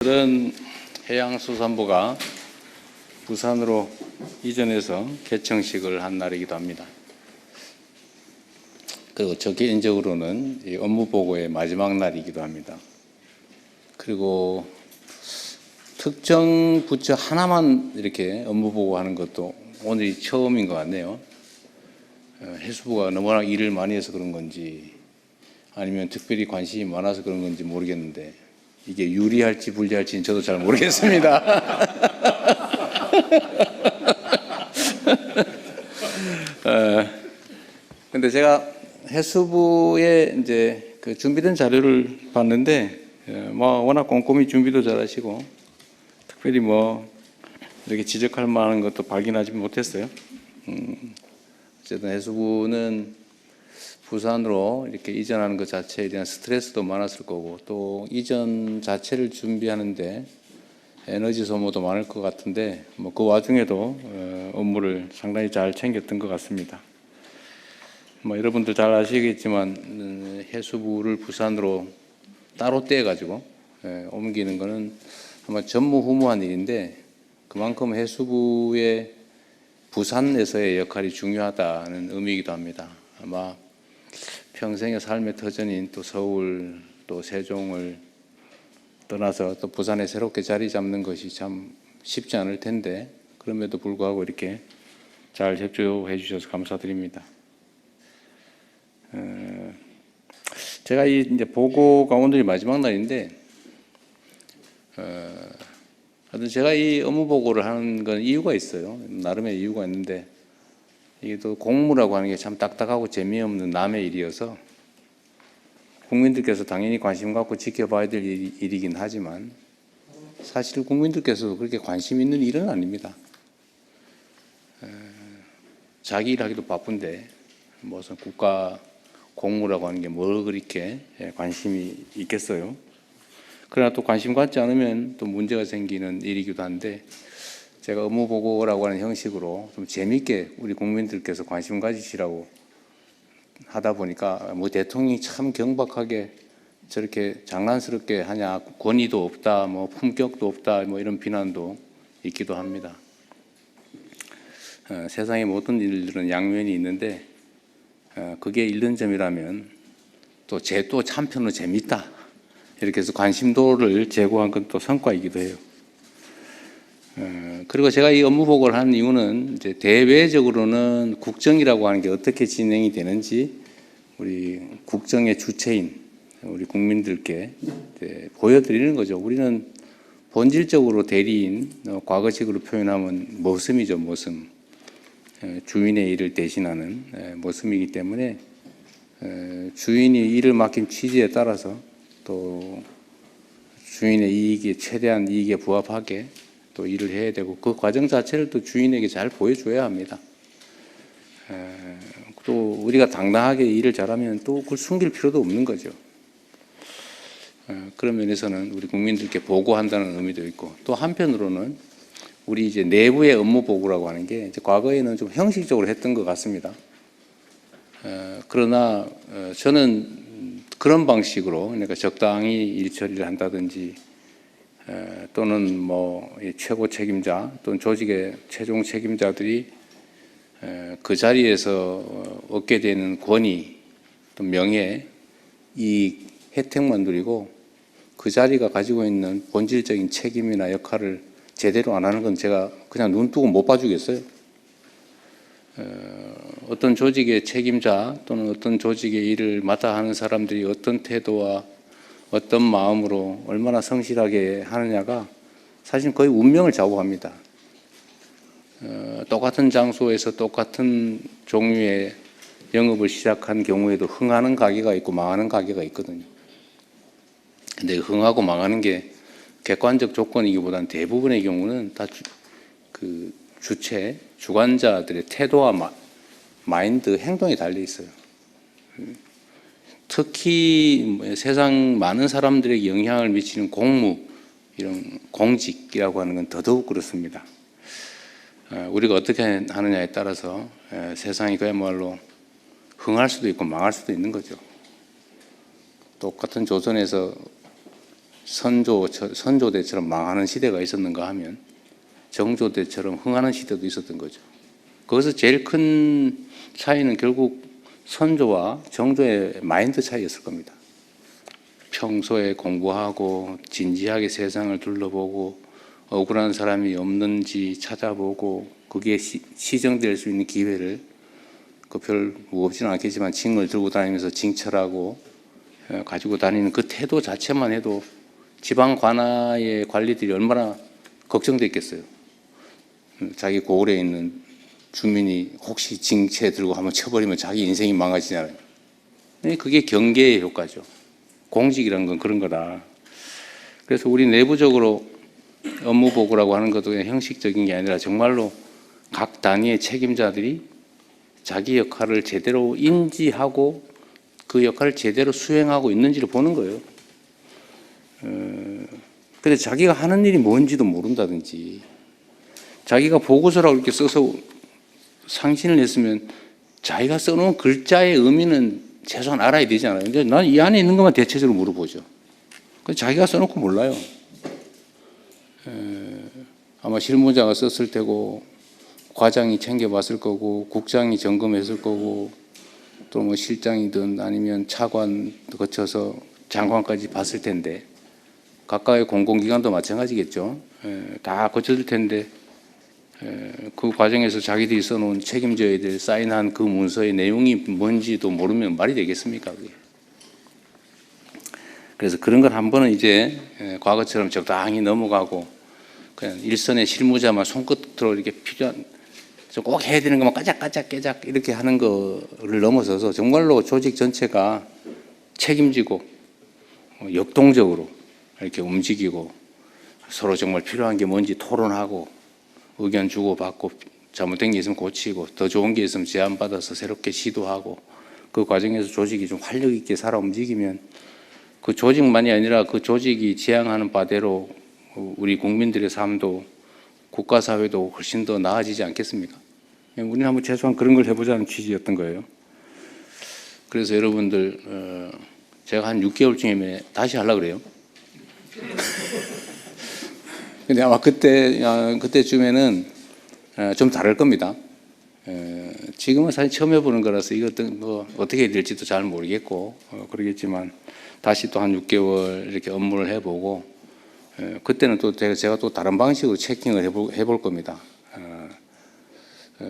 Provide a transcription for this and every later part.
오늘은 해양수산부가 부산으로 이전해서 개청식을 한 날이기도 합니다. 그리고 저 개인적으로는 이 업무보고의 마지막 날이기도 합니다. 그리고 특정 부처 하나만 이렇게 업무보고하는 것도 오늘이 처음인 것 같네요. 해수부가 너무나 일을 많이 해서 그런 건지 아니면 특별히 관심이 많아서 그런 건지 모르겠는데 이게 유리할지 불리할지는 저도 잘 모르겠습니다. 근데 제가 해수부에 이제 그 준비된 자료를 봤는데 뭐 워낙 꼼꼼히 준비도 잘하시고 특별히 뭐 이렇게 지적할 만한 것도 발견하지 못했어요. 어쨌든 해수부는 부산으로 이렇게 이전하는 것 자체에 대한 스트레스도 많았을 거고 또 이전 자체를 준비하는데 에너지 소모도 많을 것 같은데 뭐 그 와중에도 업무를 상당히 잘 챙겼던 것 같습니다. 뭐 여러분들 잘 아시겠지만 해수부를 부산으로 따로 떼가지고 옮기는 것은 아마 전무후무한 일인데 그만큼 해수부의 부산에서의 역할이 중요하다는 의미이기도 합니다. 아마 평생의 삶의 터전인 또 서울 또 세종을 떠나서 또 부산에 새롭게 자리 잡는 것이 참 쉽지 않을 텐데 그럼에도 불구하고 이렇게 잘 협조해 주셔서 감사드립니다. 제가 이제 보고가 오늘이 마지막 날인데 하여튼 제가 이 업무 보고를 하는 건 이유가 있어요. 나름의 이유가 있는데 이게 또 공무라고 하는 게 참 딱딱하고 재미없는 남의 일이어서 국민들께서 당연히 관심 갖고 지켜봐야 될 일이긴 하지만 사실 국민들께서도 그렇게 관심 있는 일은 아닙니다. 자기 일하기도 바쁜데 무슨 국가 공무라고 하는 게 뭘 그렇게 관심이 있겠어요. 그러나 또 관심 갖지 않으면 또 문제가 생기는 일이기도 한데 제가 업무 보고라고 하는 형식으로 좀 재미있게 우리 국민들께서 관심 가지시라고 하다 보니까 뭐 대통령이 참 경박하게 저렇게 장난스럽게 하냐, 권위도 없다, 뭐 품격도 없다, 뭐 이런 비난도 있기도 합니다. 세상의 모든 일들은 양면이 있는데 그게 잃는 점이라면 또 한편으로 재밌다 이렇게 해서 관심도를 제고한 건 또 성과이기도 해요. 그리고 제가 이 업무 보고를 하는 이유는 이제 대외적으로는 국정이라고 하는 게 어떻게 진행이 되는지 우리 국정의 주체인 우리 국민들께 보여드리는 거죠. 우리는 본질적으로 대리인, 과거식으로 표현하면 머슴이죠, 머슴. 주인의 일을 대신하는 머슴이기 때문에 주인이 일을 맡긴 취지에 따라서 또 주인의 이익에 최대한 이익에 부합하게 또 일을 해야 되고 그 과정 자체를 또 주인에게 잘 보여줘야 합니다. 또 우리가 당당하게 일을 잘하면 또 그걸 숨길 필요도 없는 거죠. 그런 면에서는 우리 국민들께 보고한다는 의미도 있고 또 한편으로는 우리 이제 내부의 업무 보고라고 하는 게 이제 과거에는 좀 형식적으로 했던 것 같습니다. 그러나 저는 그런 방식으로 그러니까 적당히 일 처리를 한다든지 또는 뭐 최고 책임자 또는 조직의 최종 책임자들이 그 자리에서 얻게 되는 권위 또 명예 이 혜택만 누리고 그 자리가 가지고 있는 본질적인 책임이나 역할을 제대로 안 하는 건 제가 그냥 눈 뜨고 못 봐주겠어요. 어떤 조직의 책임자 또는 어떤 조직의 일을 맡아 하는 사람들이 어떤 태도와 어떤 마음으로 얼마나 성실하게 하느냐가 사실 거의 운명을 좌우합니다. 똑같은 장소에서 똑같은 종류의 영업을 시작한 경우에도 흥하는 가게가 있고 망하는 가게가 있거든요. 근데 흥하고 망하는 게 객관적 조건이기보다는 대부분의 경우는 다 그 주체, 주관자들의 태도와 마인드, 행동이 달려 있어요. 특히 세상 많은 사람들에게 영향을 미치는 공무, 이런 공직이라고 하는 건 더더욱 그렇습니다. 우리가 어떻게 하느냐에 따라서 세상이 그야말로 흥할 수도 있고 망할 수도 있는 거죠. 똑같은 조선에서 선조대처럼 망하는 시대가 있었는가 하면 정조대처럼 흥하는 시대도 있었던 거죠. 거기서 제일 큰 차이는 결국 선조와 정조의 마인드 차이였을 겁니다. 평소에 공부하고 진지하게 세상을 둘러보고 억울한 사람이 없는지 찾아보고 그게 시정될 수 있는 기회를 별 무겁지는 않겠지만 징을 들고 다니면서 징철하고 가지고 다니는 그 태도 자체만 해도 지방 관아의 관리들이 얼마나 걱정됐겠어요. 자기 고을에 있는 주민이 혹시 징체 들고 한번 쳐버리면 자기 인생이 망가지잖아요. 그게 경계의 효과죠. 공직이라는 건 그런 거다. 그래서 우리 내부적으로 업무 보고라고 하는 것도 그냥 형식적인 게 아니라 정말로 각 단위의 책임자들이 자기 역할을 제대로 인지하고 그 역할을 제대로 수행하고 있는지를 보는 거예요. 근데 자기가 하는 일이 뭔지도 모른다든지 자기가 보고서라고 이렇게 써서 상신을 했으면 자기가 써놓은 글자의 의미는 최소한 알아야 되잖아요. 근데 난 이 안에 있는 것만 대체적으로 물어보죠. 자기가 써놓고 몰라요. 아마 실무자가 썼을 테고 과장이 챙겨봤을 거고 국장이 점검했을 거고 또 뭐 실장이든 아니면 차관 거쳐서 장관까지 봤을 텐데 각각의 공공기관도 마찬가지겠죠. 다 거쳤을 텐데 그 과정에서 자기들이 써놓은 책임져야 될 사인한 그 문서의 내용이 뭔지도 모르면 말이 되겠습니까? 그게. 그래서 그런 걸 한 번은 이제 과거처럼 적당히 넘어가고 그냥 일선의 실무자만 손끝으로 이렇게 필요한 꼭 해야 되는 것만 까작까작 깨작 이렇게 하는 거를 넘어서서 정말로 조직 전체가 책임지고 역동적으로 이렇게 움직이고 서로 정말 필요한 게 뭔지 토론하고 의견 주고받고 잘못된 게 있으면 고치고 더 좋은 게 있으면 제안받아서 새롭게 시도하고 그 과정에서 조직이 좀 활력 있게 살아 움직이면 그 조직만이 아니라 그 조직이 지향하는 바대로 우리 국민들의 삶도 국가 사회도 훨씬 더 나아지지 않겠습니까? 우리는 한번 최소한 그런 걸 해보자는 취지였던 거예요. 그래서 여러분들 제가 한 6개월쯤에 다시 하려고 그래요. 근데 아마 그때쯤에는 좀 다를 겁니다. 지금은 사실 처음 해보는 거라서 이것도 뭐 어떻게 될지도 잘 모르겠고 그러겠지만 다시 또 한 6개월 이렇게 업무를 해보고 그때는 또 제가 또 다른 방식으로 체킹을 해볼 겁니다.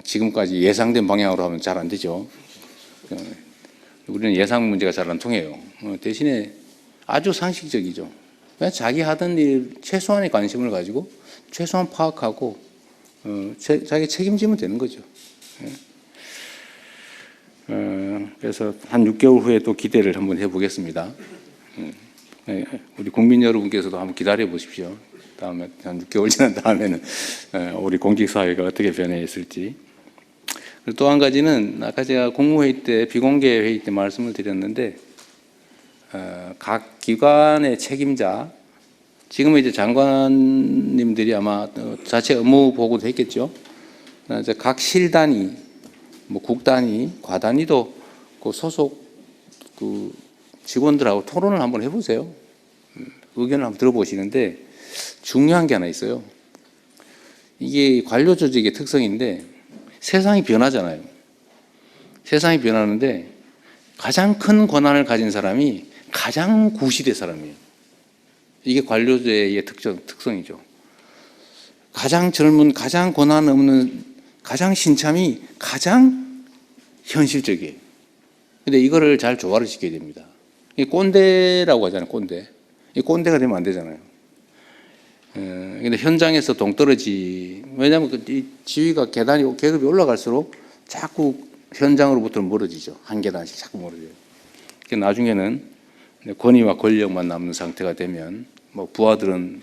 지금까지 예상된 방향으로 하면 잘 안 되죠. 우리는 예상 문제가 잘 안 통해요. 대신에 아주 상식적이죠. 그냥 자기 하던 일 최소한의 관심을 가지고 최소한 파악하고 자기 책임지면 되는 거죠. 그래서 한 6개월 후에 또 기대를 한번 해보겠습니다. 우리 국민 여러분께서도 한번 기다려 보십시오. 다음에 한 6개월 지난 다음에는 우리 공직사회가 어떻게 변해 있을지. 또 한 가지는 아까 제가 공무회의 때 비공개 회의 때 말씀을 드렸는데 각 기관의 책임자 지금은 이제 장관님들이 아마 자체 업무 보고도 했겠죠. 이제 각 실 단위, 뭐 국 단위, 과 단위도 그 소속 그 직원들하고 토론을 한번 해보세요. 의견을 한번 들어보시는데 중요한 게 하나 있어요. 이게 관료 조직의 특성인데 세상이 변하잖아요. 세상이 변하는데 가장 큰 권한을 가진 사람이 가장 구시대 사람이에요. 이게 관료제의 특성이죠. 가장 젊은, 가장 권한 없는, 가장 신참이 가장 현실적이에요. 근데 이거를 잘 조화를 시켜야 됩니다. 이 꼰대라고 하잖아요, 꼰대. 이 꼰대가 되면 안 되잖아요. 근데 현장에서 동떨어지, 왜냐하면 이 지위가 계급이 올라갈수록 자꾸 현장으로부터 멀어지죠. 한 계단씩 자꾸 멀어져요. 나중에는 권위와 권력만 남는 상태가 되면 뭐 부하들은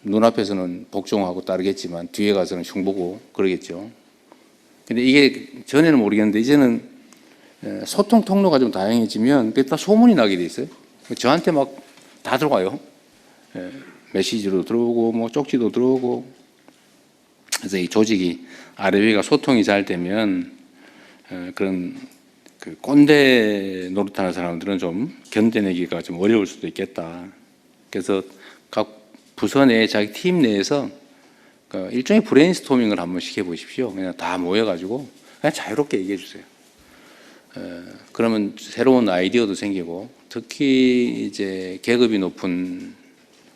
눈앞에서는 복종하고 따르겠지만 뒤에 가서는 흉보고 그러겠죠. 근데 이게 전에는 모르겠는데 이제는 소통 통로가 좀 다양해지면 다 소문이 나게 돼 있어요. 저한테 막 다 들어가요. 메시지로 들어오고 뭐 쪽지도 들어오고. 그래서 이 조직이 아래 위가 소통이 잘 되면 그런 그 꼰대 노릇하는 사람들은 좀 견뎌내기가 좀 어려울 수도 있겠다. 그래서 각 부서 내 자기 팀 내에서 일종의 브레인스토밍을 한번 시켜보십시오. 그냥 다 모여가지고 그냥 자유롭게 얘기해 주세요. 그러면 새로운 아이디어도 생기고, 특히 이제 계급이 높은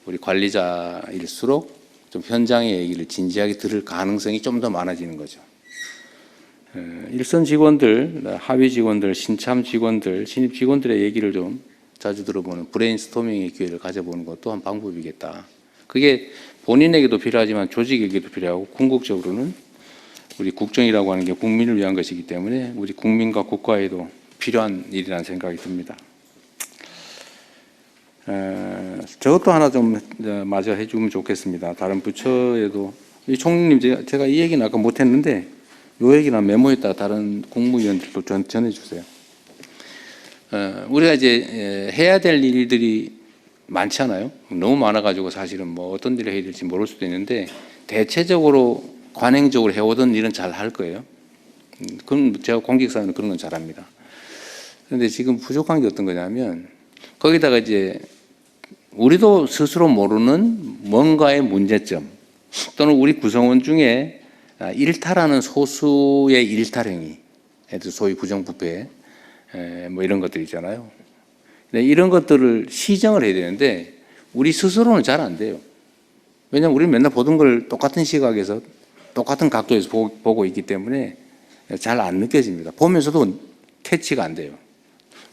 우리 관리자일수록 좀 현장의 얘기를 진지하게 들을 가능성이 좀 더 많아지는 거죠. 일선 직원들, 하위 직원들, 신참 직원들, 신입 직원들의 얘기를 좀 자주 들어보는 브레인스토밍의 기회를 가져보는 것도 한 방법이겠다. 그게 본인에게도 필요하지만 조직에게도 필요하고, 궁극적으로는 우리 국정이라고 하는 게 국민을 위한 것이기 때문에 우리 국민과 국가에도 필요한 일이라는 생각이 듭니다. 저것도 하나 좀 마저 해주면 좋겠습니다. 다른 부처에도. 총리님, 제가 이 얘기는 아까 못했는데 이 얘기는 메모에다 다른 국무위원들도 전해주세요. 우리가 이제 해야 될 일들이 많잖아요. 너무 많아가지고 사실은 뭐 어떤 일을 해야 될지 모를 수도 있는데, 대체적으로 관행적으로 해오던 일은 잘 할 거예요. 그럼 제가 공직사회는 그런 건 잘합니다. 그런데 지금 부족한 게 어떤 거냐면, 거기다가 이제 우리도 스스로 모르는 뭔가의 문제점, 또는 우리 구성원 중에 일탈하는 소수의 일탈행위, 소위 부정부패, 뭐 이런 것들 있잖아요. 이런 것들을 시정을 해야 되는데 우리 스스로는 잘 안 돼요. 왜냐하면 우리는 맨날 보던 걸 똑같은 시각에서 똑같은 각도에서 보고 있기 때문에 잘 안 느껴집니다. 보면서도 캐치가 안 돼요.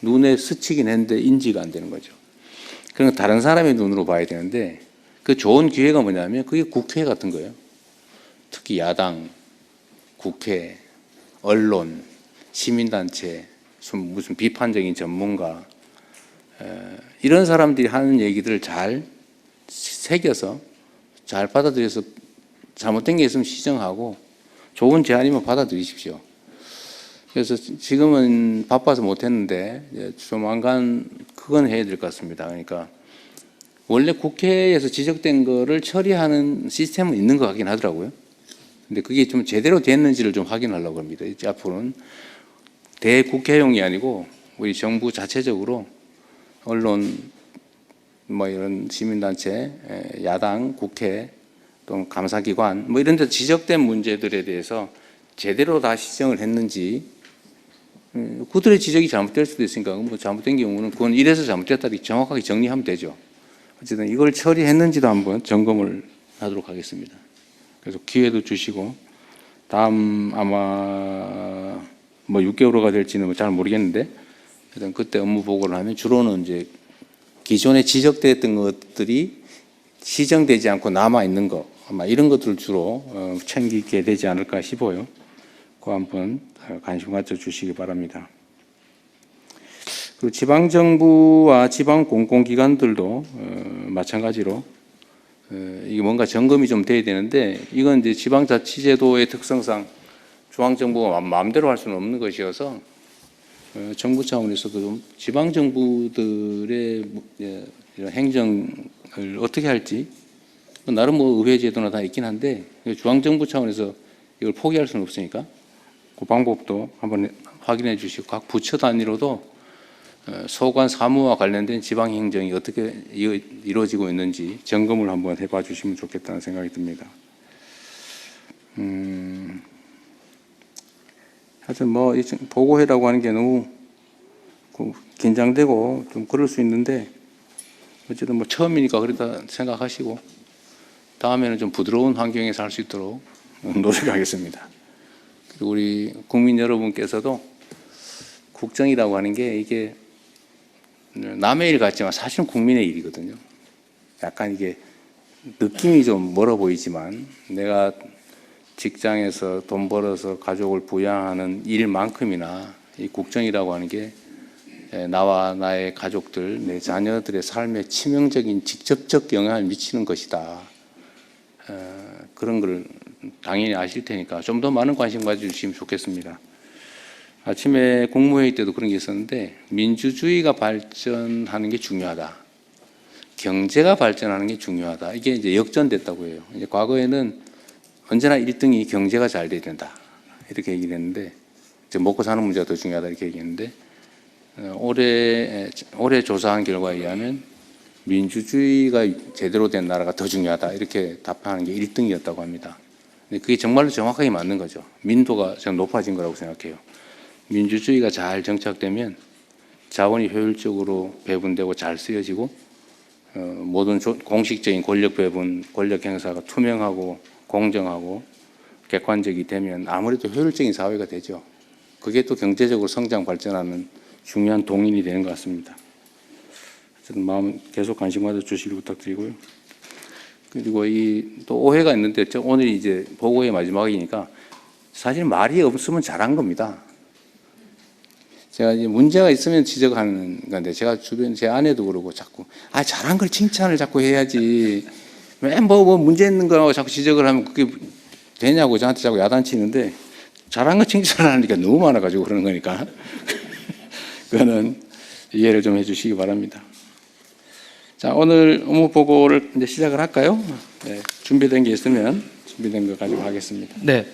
눈에 스치긴 했는데 인지가 안 되는 거죠. 그러니까 다른 사람의 눈으로 봐야 되는데, 그 좋은 기회가 뭐냐면 그게 국회 같은 거예요. 특히 야당, 국회, 언론, 시민단체, 무슨 비판적인 전문가, 이런 사람들이 하는 얘기들을 잘 새겨서 잘 받아들여서 잘못된 게 있으면 시정하고, 좋은 제안이면 받아들이십시오. 그래서 지금은 바빠서 못했는데 조만간 그건 해야 될 것 같습니다. 그러니까 원래 국회에서 지적된 거를 처리하는 시스템은 있는 것 같긴 하더라고요. 근데 그게 좀 제대로 됐는지를 좀 확인하려고 합니다. 이제 앞으로는 대국회용이 아니고 우리 정부 자체적으로 언론, 뭐 이런 시민단체, 야당, 국회, 또 감사기관, 뭐 이런 데 지적된 문제들에 대해서 제대로 다 시정을 했는지, 그들의 지적이 잘못될 수도 있으니까 뭐 잘못된 경우는 그건 이래서 잘못됐다 이렇게 정확하게 정리하면 되죠. 어쨌든 이걸 처리했는지도 한번 점검을 하도록 하겠습니다. 그래서 기회도 주시고, 다음 아마 뭐 6개월호가 될지는 잘 모르겠는데, 일단 그때 업무 보고를 하면 주로는 이제 기존에 지적됐던 것들이 시정되지 않고 남아 있는 거, 아마 이런 것들을 주로 챙기게 되지 않을까 싶어요. 그거 한번 관심 가져 주시기 바랍니다. 그리고 지방정부와 지방공공기관들도 마찬가지로 이게 뭔가 점검이 좀 돼야 되는데, 이건 이제 지방자치제도의 특성상 중앙정부가 마음대로 할 수는 없는 것이어서 정부 차원에서도 좀 지방정부들의 이런 행정을 어떻게 할지, 나름 뭐 의회제도나 다 있긴 한데 중앙정부 차원에서 이걸 포기할 수는 없으니까 그 방법도 한번 확인해 주시고, 각 부처 단위로도 소관 사무와 관련된 지방 행정이 어떻게 이루어지고 있는지 점검을 한번 해봐 주시면 좋겠다는 생각이 듭니다. 하여튼 뭐 보고회라고 하는 게 너무 긴장되고 좀 그럴 수 있는데, 어쨌든 뭐 처음이니까 그렇다 생각하시고 다음에는 좀 부드러운 환경에서 할 수 있도록 노력하겠습니다. 그리고 우리 국민 여러분께서도 국정이라고 하는 게 이게 남의 일 같지만 사실은 국민의 일이거든요. 약간 이게 느낌이 좀 멀어 보이지만, 내가 직장에서 돈 벌어서 가족을 부양하는 일만큼이나 이 국정이라고 하는 게 나와 나의 가족들, 내 자녀들의 삶에 치명적인 직접적 영향을 미치는 것이다. 그런 걸 당연히 아실 테니까 좀 더 많은 관심 가져주시면 좋겠습니다. 아침에 국무회의 때도 그런 게 있었는데, 민주주의가 발전하는 게 중요하다, 경제가 발전하는 게 중요하다, 이게 이제 역전됐다고 해요. 이제 과거에는 언제나 1등이 경제가 잘 돼야 된다 이렇게 얘기를 했는데, 이제 먹고 사는 문제가 더 중요하다 이렇게 얘기했는데, 올해 조사한 결과에 의하면 민주주의가 제대로 된 나라가 더 중요하다 이렇게 답하는 게 1등이었다고 합니다. 근데 그게 정말로 정확하게 맞는 거죠. 민도가 저는 높아진 거라고 생각해요. 민주주의가 잘 정착되면 자원이 효율적으로 배분되고 잘 쓰여지고 모든 공식적인 권력 배분, 권력 행사가 투명하고 공정하고 객관적이 되면 아무래도 효율적인 사회가 되죠. 그게 또 경제적으로 성장 발전하는 중요한 동인이 되는 것 같습니다. 어쨌든 마음 계속 관심 가져주시길 부탁드리고요. 그리고 또 오해가 있는데 오늘이 이제 보고의 마지막이니까 사실 말이 없으면 잘한 겁니다. 제가 이제 문제가 있으면 지적하는 건데 제가 주변 제 아내도 그러고 자꾸 잘한 걸 칭찬을 자꾸 해야지 왜 뭐 문제 있는 거라고 자꾸 지적을 하면 그게 되냐고 저한테 자꾸 야단치는데 잘한 거 칭찬을 하니까 너무 많아가지고 그러는 거니까 그거는 이해를 좀 해주시기 바랍니다. 자, 오늘 업무 보고를 이제 시작을 할까요? 네, 준비된 게 있으면 준비된 거 가지고 하겠습니다. 네.